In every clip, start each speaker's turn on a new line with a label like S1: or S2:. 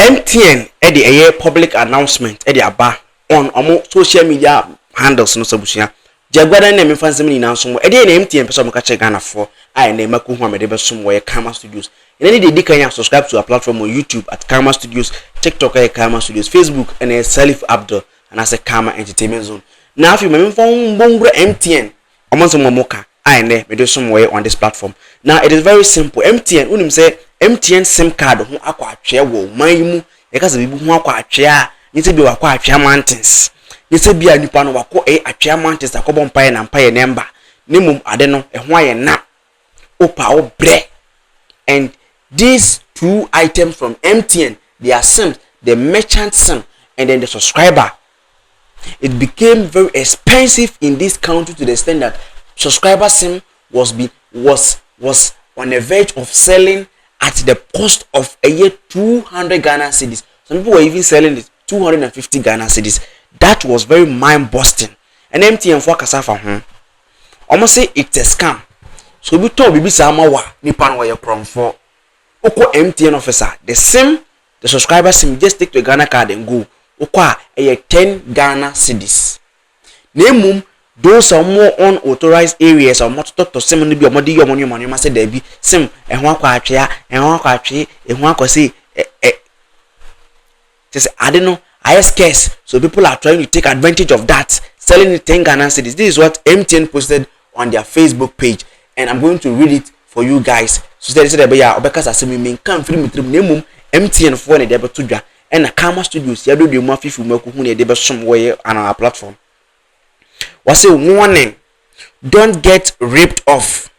S1: MTN a public announcement aba on social media handles no sabusia jagwada na me fansem ni nanso mo na MTN person ka che Ghana for ai na maku hu amede besom wo Karma Studios any dey kan ya subscribe to our platform on YouTube at Karma Studios, TikTok at Karma Studios, Facebook and Salif Abdul and as a Karma Entertainment Zone. Now if you me phone bongro MTN omonso momoka ai na me do some way on this platform. Now it is very simple. MTN unim say MTN SIM card ho akwa atwe wo man mu e ka se bibu ho akwa atwe a nyese bi wakwa atwe mountains nyese bi anipa no wako atwe mountains akobo mpaye na mpaye number nimum ade no e ho aye na opa obre. And these two items from MTN, they are SIM, the merchant SIM and then the subscriber. It became very expensive in this country to the extent that subscriber SIM was on the verge of selling at the cost of a year 200 Ghana cedis. Some people were even selling it 250 Ghana cedis. That was very mind-busting. And MTN for Kasafa home. Almost say it's a scam. So we told Bibi Sama wa nipan wa your for Oko MTN officer. The SIM, the subscriber SIM, just take to a Ghana card and go. Okwa a 10 Ghana cedis. Name those are more unauthorized areas or more to SIM no be omodi your money must say there be SIM and one kwa atwea and one kwa atwe and one kwa say just I don't know I scarce, so people are trying to take advantage of that, selling 10 Ghana cedis. This is what MTN posted on their Facebook page, and I'm going to read it for you guys. So they said ya obeka say me mean kan free mitrim nemum MTN for na dey beto dwa and na Karma Studios ya do dey mu afifu maku hu na dey be som wo on our platform. Was say warning, don't get ripped off.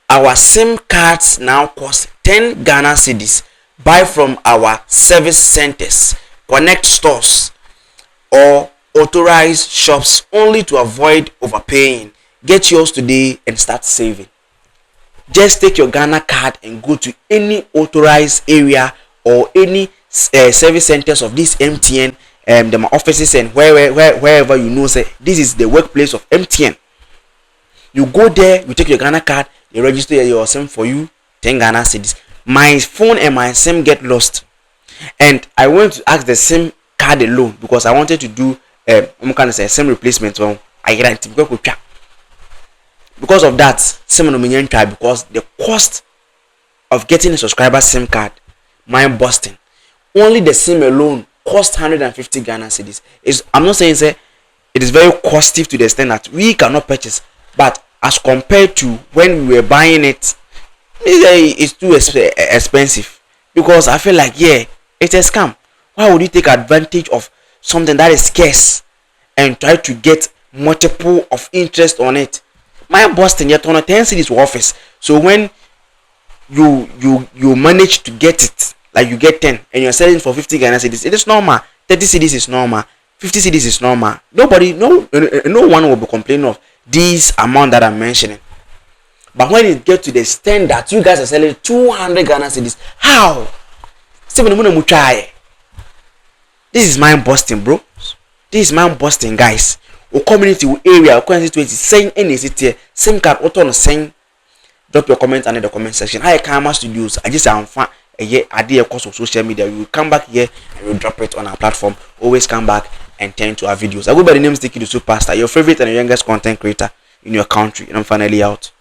S1: Our SIM cards now cost 10 Ghana cedis. Buy from our service centers, connect stores or authorized shops only to avoid overpaying. Get yours today and start saving. Just take your Ghana card and go to any authorized area or any service centers of this MTN, the offices and wherever you know say this is the workplace of MTN. You go there, you take your Ghana card, they register your SIM for you, 10 Ghana cedis. My phone and my SIM get lost, and I went to ask the SIM card alone because I wanted to do SIM replacement. I get it because of that SIM no me try because the cost of getting a subscriber SIM card mind busting. Only the SIM alone cost 150 Ghana cedis. I'm not saying say it is very costly to the extent that we cannot purchase, but as compared to when we were buying it, it's too expensive. Because I feel like it's a scam. Why would you take advantage of something that is scarce and try to get multiple of interest on it? My Boston yet on a 10 cedis office. So when you manage to get it, like you get 10 and you're selling for 50 Ghana cedis, it is normal. 30 cedis is normal. 50 cedis is normal. No one will be complaining of this amount that I'm mentioning. But when it gets to the extent that you guys are selling 200 Ghana cedis, how? This is mind busting, bro. This is mind busting, guys. O community area, o constituency saying any city, SIM card auto no saying. Drop your comments under the comment section. Hi Karma Studios. I just am fan idea course of social media. We will come back here and we'll drop it on our platform. Always come back and turn to our videos. I go by the name Sticky the Superstar, your favorite and youngest content creator in your country. And I'm finally out.